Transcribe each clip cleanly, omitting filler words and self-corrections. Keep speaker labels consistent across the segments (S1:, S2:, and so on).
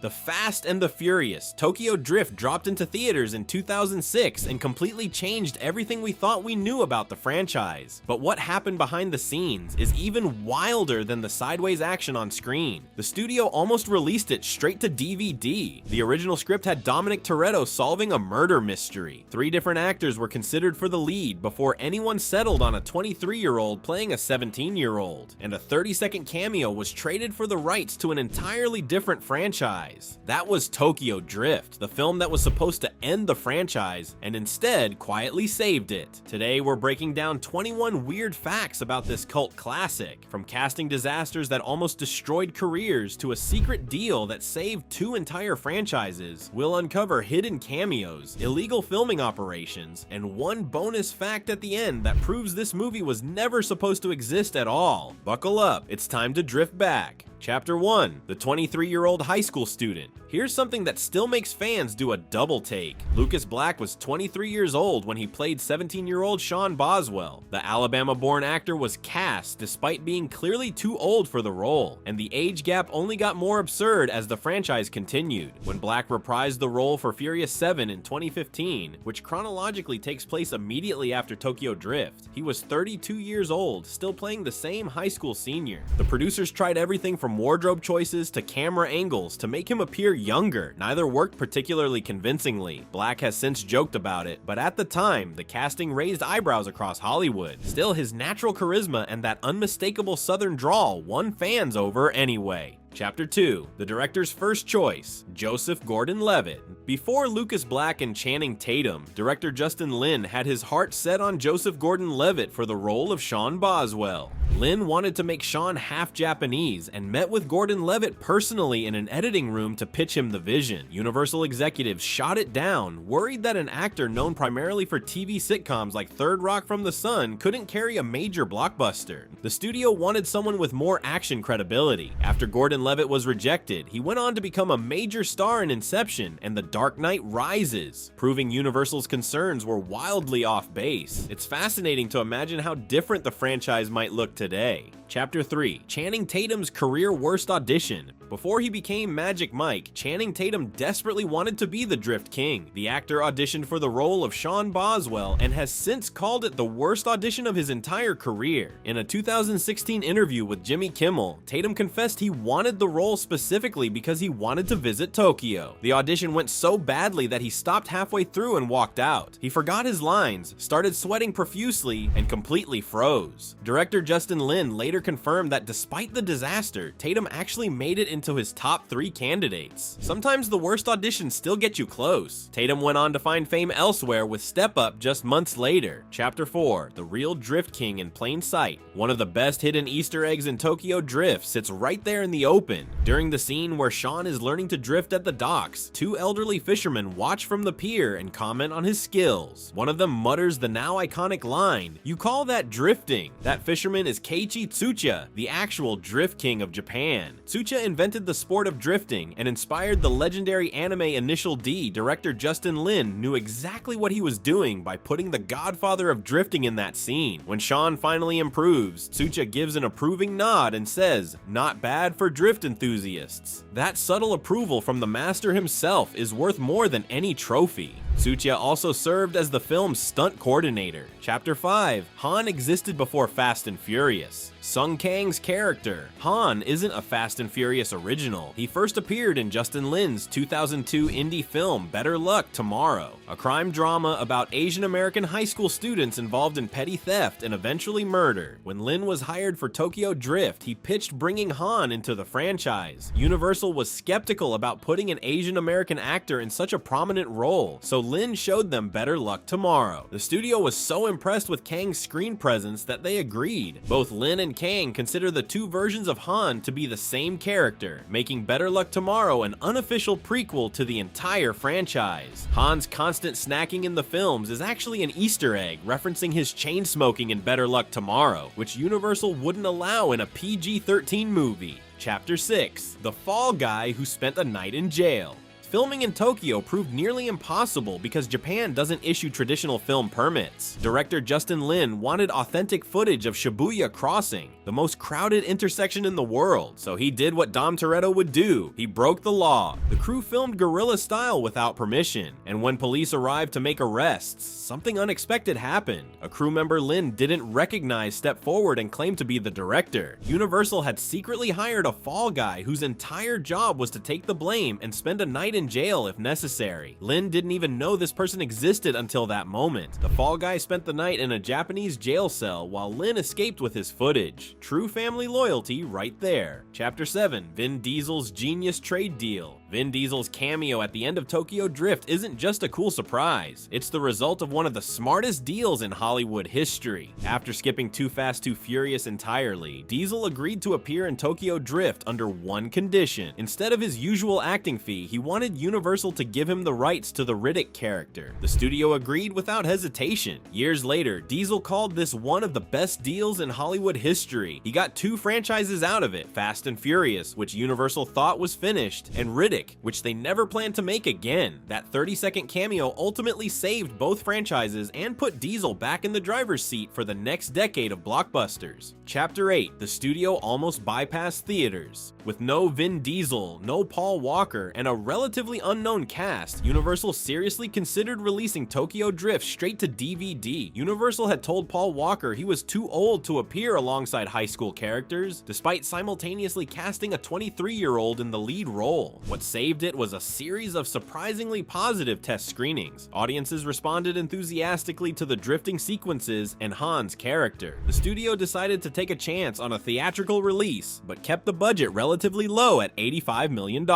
S1: The Fast and the Furious, Tokyo Drift dropped into theaters in 2006 and completely changed everything we thought we knew about the franchise. But what happened behind the scenes is even wilder than the sideways action on screen. The studio almost released it straight to DVD. The original script had Dominic Toretto solving a murder mystery. 3 different actors were considered for the lead before anyone settled on a 23-year-old playing a 17-year-old. And a 30-second cameo was traded for the rights to an entirely different franchise. That was Tokyo Drift, the film that was supposed to end the franchise and instead quietly saved it. Today we're breaking down 21 weird facts about this cult classic, from casting disasters that almost destroyed careers to a secret deal that saved 2 entire franchises. We'll uncover hidden cameos, illegal filming operations, and one bonus fact at the end that proves this movie was never supposed to exist at all. Buckle up, it's time to drift back. Chapter 1, the 23-year-old high school student. Here's something that still makes fans do a double take. Lucas Black was 23 years old when he played 17-year-old Shawn Boswell. The Alabama-born actor was cast despite being clearly too old for the role, and the age gap only got more absurd as the franchise continued. When Black reprised the role for Furious 7 in 2015, which chronologically takes place immediately after Tokyo Drift, he was 32 years old, still playing the same high school senior. The producers tried everything from wardrobe choices to camera angles to make him appear younger. Neither worked particularly convincingly. Black has since joked about it, but at the time, the casting raised eyebrows across Hollywood. Still, his natural charisma and that unmistakable southern drawl won fans over anyway. Chapter 2, the director's first choice, Joseph Gordon-Levitt. Before Lucas Black and Channing Tatum, director Justin Lin had his heart set on Joseph Gordon-Levitt for the role of Shawn Boswell. Lin wanted to make Shawn half Japanese and met with Gordon-Levitt personally in an editing room to pitch him the vision. Universal executives shot it down, worried that an actor known primarily for TV sitcoms like Third Rock from the Sun couldn't carry a major blockbuster. The studio wanted someone with more action credibility. After Gordon-Levitt was rejected, he went on to become a major star in Inception and The Dark Knight Rises, proving Universal's concerns were wildly off base. It's fascinating to imagine how different the franchise might look today. Chapter 3, Channing Tatum's career worst audition. Before he became Magic Mike, Channing Tatum desperately wanted to be the Drift King. The actor auditioned for the role of Shawn Boswell and has since called it the worst audition of his entire career. In a 2016 interview with Jimmy Kimmel, Tatum confessed he wanted the role specifically because he wanted to visit Tokyo. The audition went so badly that he stopped halfway through and walked out. He forgot his lines, started sweating profusely, and completely froze. Director Justin Lin later confirmed that despite the disaster, Tatum actually made it into his top 3 candidates. Sometimes the worst auditions still get you close. Tatum went on to find fame elsewhere with Step Up just months later. Chapter 4, the real Drift King in plain sight. One of the best hidden Easter eggs in Tokyo Drift sits right there in the open. During the scene where Shawn is learning to drift at the docks, 2 elderly fishermen watch from the pier and comment on his skills. One of them mutters the now iconic line, "You call that drifting?" That fisherman is Keiichi Tsuchiya, the actual Drift King of Japan. Tsuchiya invented the sport of drifting and inspired the legendary anime Initial D. Director Justin Lin knew exactly what he was doing by putting the godfather of drifting in that scene. When Shawn finally improves, Tsuchiya gives an approving nod and says, "Not bad for drift enthusiasts." That subtle approval from the master himself is worth more than any trophy. Tsuchiya also served as the film's stunt coordinator. Chapter 5, Han existed before Fast and Furious. Sung Kang's character. Han isn't a Fast and Furious original. He first appeared in Justin Lin's 2002 indie film Better Luck Tomorrow, a crime drama about Asian American high school students involved in petty theft and eventually murder. When Lin was hired for Tokyo Drift, he pitched bringing Han into the franchise. Universal was skeptical about putting an Asian American actor in such a prominent role, so Lin showed them Better Luck Tomorrow. The studio was so impressed with Kang's screen presence that they agreed. Both Lin and Kang consider the 2 versions of Han to be the same character, making Better Luck Tomorrow an unofficial prequel to the entire franchise. Han's constant snacking in the films is actually an Easter egg referencing his chain smoking in Better Luck Tomorrow, which Universal wouldn't allow in a PG-13 movie. Chapter 6, the fall guy who spent a night in jail. Filming in Tokyo proved nearly impossible because Japan doesn't issue traditional film permits. Director Justin Lin wanted authentic footage of Shibuya Crossing. the most crowded intersection in the world, so he did what Dom Toretto would do. He broke the law. The crew filmed guerrilla style without permission, and when police arrived to make arrests, something unexpected happened. A crew member, Lin, didn't recognize, stepped forward and claimed to be the director. Universal had secretly hired a fall guy whose entire job was to take the blame and spend a night in jail if necessary. Lin didn't even know this person existed until that moment. The fall guy spent the night in a Japanese jail cell while Lin escaped with his footage. True family loyalty right there. Chapter 7, Vin Diesel's genius trade deal. Vin Diesel's cameo at the end of Tokyo Drift isn't just a cool surprise, it's the result of one of the smartest deals in Hollywood history. After skipping Too Fast, Too Furious entirely, Diesel agreed to appear in Tokyo Drift under one condition. Instead of his usual acting fee, he wanted Universal to give him the rights to the Riddick character. The studio agreed without hesitation. Years later, Diesel called this one of the best deals in Hollywood history. He got 2 franchises out of it, Fast and Furious, which Universal thought was finished, and Riddick, which they never planned to make again. That 30-second cameo ultimately saved both franchises and put Diesel back in the driver's seat for the next decade of blockbusters. Chapter 8, the studio almost bypassed theaters. With no Vin Diesel, no Paul Walker, and a relatively unknown cast, Universal seriously considered releasing Tokyo Drift straight to DVD. Universal had told Paul Walker he was too old to appear alongside high school characters, despite simultaneously casting a 23-year-old in the lead role. What saved it was a series of surprisingly positive test screenings. Audiences responded enthusiastically to the drifting sequences and Han's character. The studio decided to take a chance on a theatrical release, but kept the budget relatively low at $85 million.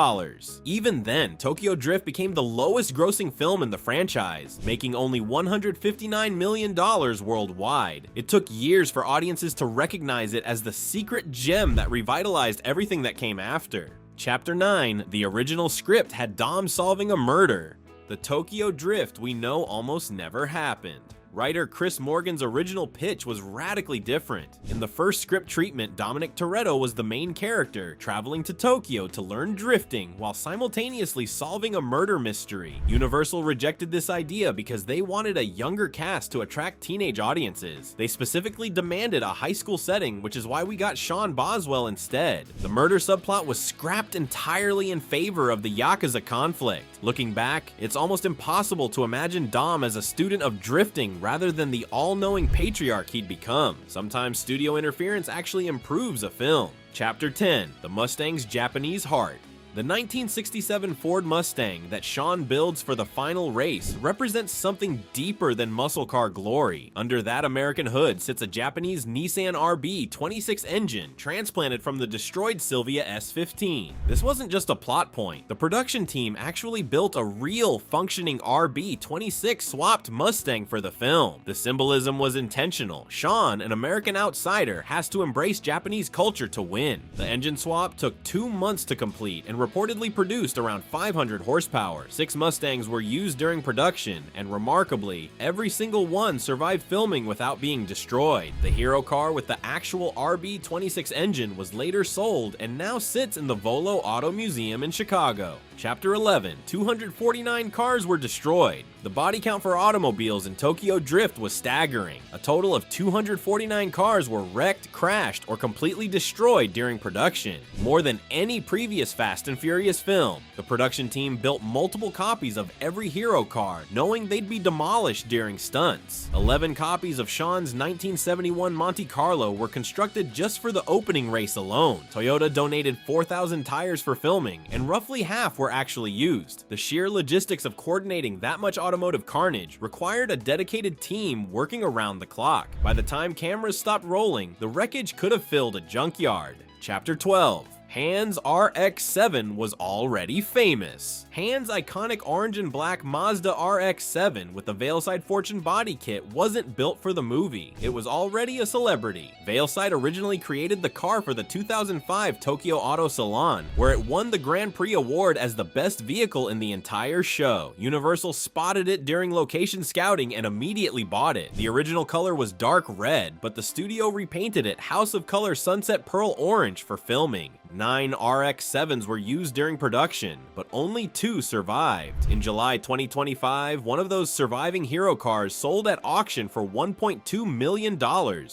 S1: Even then, Tokyo Drift became the lowest grossing film in the franchise, making only $159 million worldwide. It took years for audiences to recognize it as the secret gem that revitalized everything that came after. Chapter 9, the original script had Dom solving a murder. The Tokyo Drift we know almost never happened. Writer Chris Morgan's original pitch was radically different. In the first script treatment, Dominic Toretto was the main character, traveling to Tokyo to learn drifting while simultaneously solving a murder mystery. Universal rejected this idea because they wanted a younger cast to attract teenage audiences. They specifically demanded a high school setting, which is why we got Shawn Boswell instead. The murder subplot was scrapped entirely in favor of the Yakuza conflict. Looking back, it's almost impossible to imagine Dom as a student of drifting rather than the all-knowing patriarch he'd become. Sometimes studio interference actually improves a film. Chapter 10, the Mustang's Japanese Heart. The 1967 Ford Mustang that Shawn builds for the final race represents something deeper than muscle car glory. Under that American hood sits a Japanese Nissan RB 26 engine transplanted from the destroyed Silvia S15. This wasn't just a plot point. The production team actually built a real functioning RB 26 swapped Mustang for the film. The symbolism was intentional. Shawn, an American outsider, has to embrace Japanese culture to win. The engine swap took 2 months to complete and reportedly produced around 500 horsepower. 6 Mustangs were used during production, and remarkably, every single one survived filming without being destroyed. The hero car with the actual RB26 engine was later sold and now sits in the Volo Auto Museum in Chicago. Chapter 11, 249 cars were destroyed. The body count for automobiles in Tokyo Drift was staggering. A total of 249 cars were wrecked, crashed, or completely destroyed during production, more than any previous Fast and Furious film. The production team built multiple copies of every hero car, knowing they'd be demolished during stunts. 11 copies of Shawn's 1971 Monte Carlo were constructed just for the opening race alone. Toyota donated 4,000 tires for filming, and roughly half were actually used. The sheer logistics of coordinating that much automotive carnage required a dedicated team working around the clock. By the time cameras stopped rolling, the wreckage could have filled a junkyard. Chapter 12. Han's RX-7 was already famous. Han's iconic orange and black Mazda RX-7 with the Veilside Fortune body kit wasn't built for the movie. It was already a celebrity. Veilside originally created the car for the 2005 Tokyo Auto Salon, where it won the Grand Prix award as the best vehicle in the entire show. Universal spotted it during location scouting and immediately bought it. The original color was dark red, but the studio repainted it House of Color Sunset Pearl Orange for filming. 9 RX-7s were used during production, but only 2 survived. In July 2025, one of those surviving hero cars sold at auction for $1.2 million,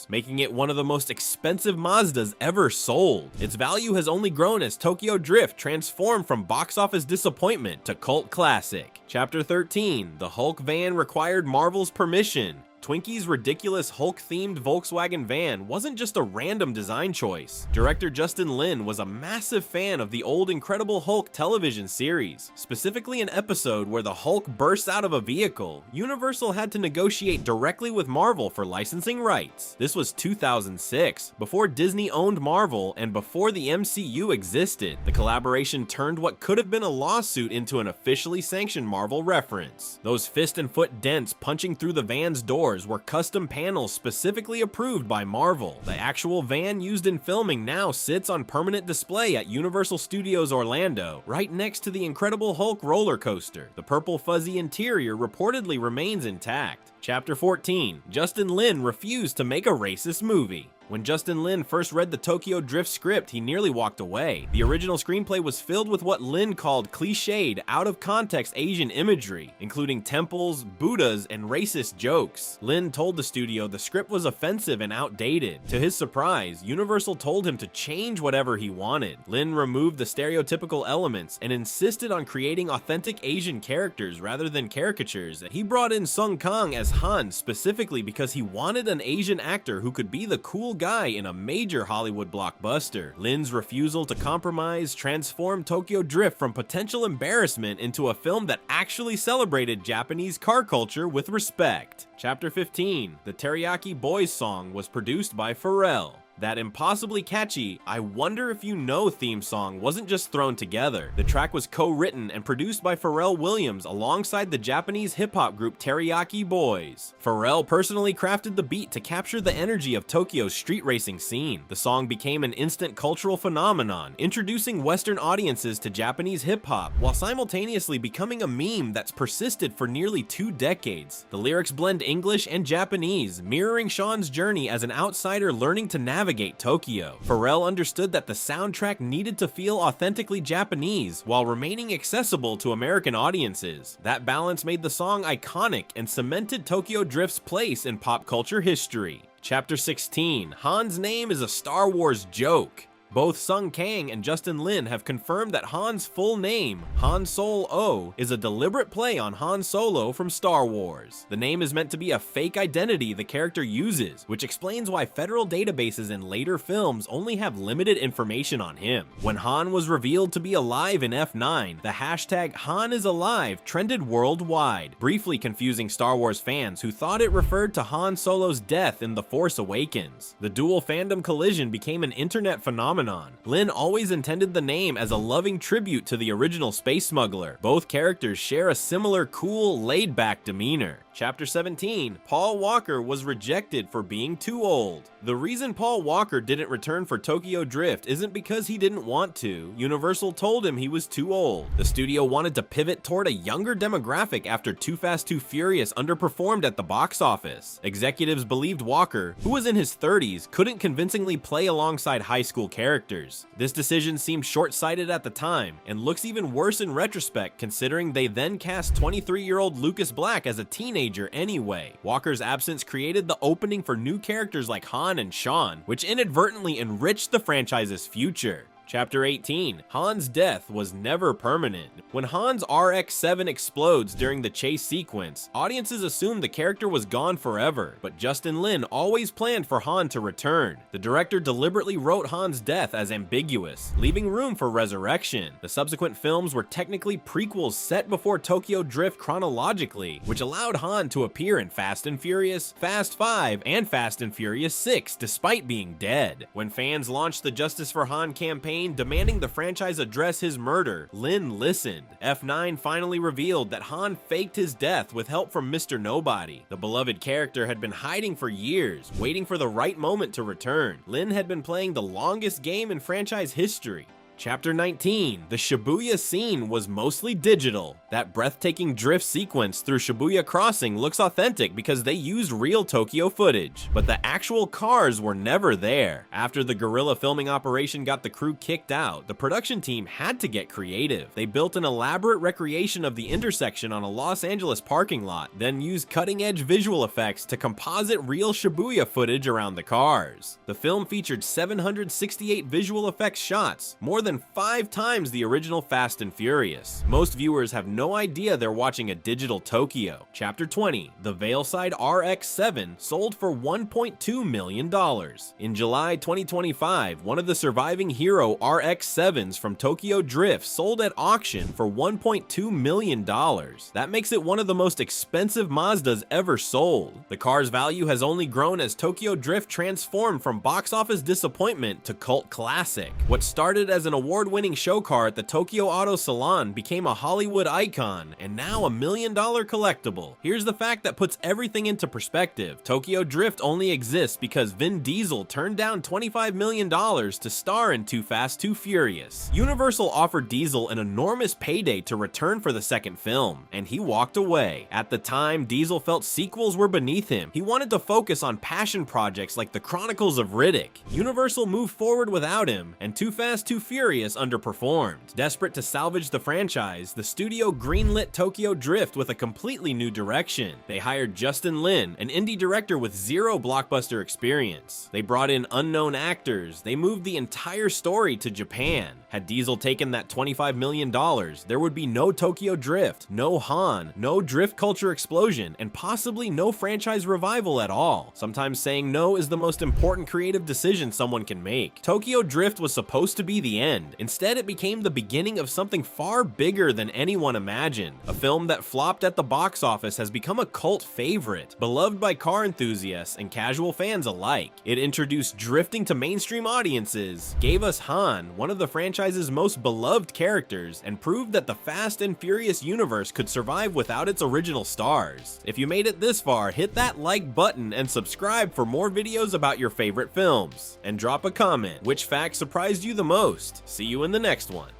S1: making it one of the most expensive Mazdas ever sold. Its value has only grown as Tokyo Drift transformed from box office disappointment to cult classic. Chapter 13, the Hulk van required Marvel's permission. Twinkie's ridiculous Hulk-themed Volkswagen van wasn't just a random design choice. Director Justin Lin was a massive fan of the old Incredible Hulk television series, specifically an episode where the Hulk bursts out of a vehicle. Universal had to negotiate directly with Marvel for licensing rights. This was 2006, before Disney owned Marvel and before the MCU existed. The collaboration turned what could have been a lawsuit into an officially sanctioned Marvel reference. Those fist and foot dents punching through the van's doors were custom panels specifically approved by Marvel. The actual van used in filming now sits on permanent display at Universal Studios Orlando, right next to the Incredible Hulk roller coaster. The purple fuzzy interior reportedly remains intact. Chapter 14, Justin Lin refused to make a racist movie. When Justin Lin first read the Tokyo Drift script, he nearly walked away. The original screenplay was filled with what Lin called cliched, out-of-context Asian imagery, including temples, Buddhas, and racist jokes. Lin told the studio the script was offensive and outdated. To his surprise, Universal told him to change whatever he wanted. Lin removed the stereotypical elements and insisted on creating authentic Asian characters rather than caricatures. He brought in Sung Kang as Han specifically because he wanted an Asian actor who could be the cool guy in a major Hollywood blockbuster. Lin's refusal to compromise transformed Tokyo Drift from potential embarrassment into a film that actually celebrated Japanese car culture with respect. Chapter 15, the Teriyaki Boys song was produced by Pharrell. That impossibly catchy "I Wonder If You Know" theme song wasn't just thrown together. The track was co-written and produced by Pharrell Williams alongside the Japanese hip-hop group Teriyaki Boys. Pharrell personally crafted the beat to capture the energy of Tokyo's street racing scene. The song became an instant cultural phenomenon, introducing Western audiences to Japanese hip-hop, while simultaneously becoming a meme that's persisted for nearly 2 decades. The lyrics blend English and Japanese, mirroring Shawn's journey as an outsider learning to navigate Tokyo. Pharrell understood that the soundtrack needed to feel authentically Japanese while remaining accessible to American audiences. That balance made the song iconic and cemented Tokyo Drift's place in pop culture history. Chapter 16, Han's name is a Star Wars joke. Both Sung Kang and Justin Lin have confirmed that Han's full name, Han Solo, is a deliberate play on Han Solo from Star Wars. The name is meant to be a fake identity the character uses, which explains why federal databases in later films only have limited information on him. When Han was revealed to be alive in F9, the hashtag #HanIsAlive trended worldwide, briefly confusing Star Wars fans who thought it referred to Han Solo's death in The Force Awakens. The dual fandom collision became an internet phenomenon. Lin always intended the name as a loving tribute to the original space smuggler. Both characters share a similar cool, laid-back demeanor. Chapter 17, Paul Walker was rejected for being too old. The reason Paul Walker didn't return for Tokyo Drift isn't because he didn't want to. Universal told him he was too old. The studio wanted to pivot toward a younger demographic after Too Fast, Too Furious underperformed at the box office. Executives believed Walker, who was in his 30s, couldn't convincingly play alongside high school characters. This decision seemed short-sighted at the time, and looks even worse in retrospect considering they then cast 23-year-old Lucas Black as a teenager anyway. Walker's absence created the opening for new characters like Han and Shawn, which inadvertently enriched the franchise's future. Chapter 18, Han's death was never permanent. When Han's RX-7 explodes during the chase sequence, audiences assumed the character was gone forever, but Justin Lin always planned for Han to return. The director deliberately wrote Han's death as ambiguous, leaving room for resurrection. The subsequent films were technically prequels set before Tokyo Drift chronologically, which allowed Han to appear in Fast and Furious, Fast 5, and Fast and Furious 6, despite being dead. When fans launched the Justice for Han campaign demanding the franchise address his murder, Lin listened. F9 finally revealed that Han faked his death with help from Mr. Nobody. The beloved character had been hiding for years, waiting for the right moment to return. Lin had been playing the longest game in franchise history. Chapter 19. The Shibuya scene was mostly digital. That breathtaking drift sequence through Shibuya Crossing looks authentic because they used real Tokyo footage, but the actual cars were never there. After the guerrilla filming operation got the crew kicked out, the production team had to get creative. They built an elaborate recreation of the intersection on a Los Angeles parking lot, then used cutting-edge visual effects to composite real Shibuya footage around the cars. The film featured 768 visual effects shots, more than 5 times the original Fast and Furious. Most viewers have no idea they're watching a digital Tokyo. Chapter 20. The Veilside RX-7 sold for $1.2 million. In July 2025, one of the surviving Hero RX-7s from Tokyo Drift sold at auction for $1.2 million. That makes it one of the most expensive Mazdas ever sold. The car's value has only grown as Tokyo Drift transformed from box office disappointment to cult classic. What started as an award-winning show car at the Tokyo Auto Salon became a Hollywood icon, and now $1 million collectible. Here's the fact that puts everything into perspective. Tokyo Drift only exists because Vin Diesel turned down $25 million to star in Too Fast, Too Furious. Universal offered Diesel an enormous payday to return for the second film, and he walked away. At the time, Diesel felt sequels were beneath him. He wanted to focus on passion projects like the Chronicles of Riddick. Universal moved forward without him, and Too Fast, Too Furious underperformed. Desperate to salvage the franchise, the studio greenlit Tokyo Drift with a completely new direction. They hired Justin Lin, an indie director with zero blockbuster experience. They brought in unknown actors. They moved the entire story to Japan. Had Diesel taken that $25 million, there would be no Tokyo Drift, no Han, no drift culture explosion, and possibly no franchise revival at all. Sometimes saying no is the most important creative decision someone can make. Tokyo Drift was supposed to be the end. Instead, it became the beginning of something far bigger than anyone imagined. A film that flopped at the box office has become a cult favorite, beloved by car enthusiasts and casual fans alike. It introduced drifting to mainstream audiences, gave us Han, one of the franchise's most beloved characters, and proved that the Fast and Furious universe could survive without its original stars. If you made it this far, hit that like button and subscribe for more videos about your favorite films. And drop a comment. Which fact surprised you the most? See you in the next one.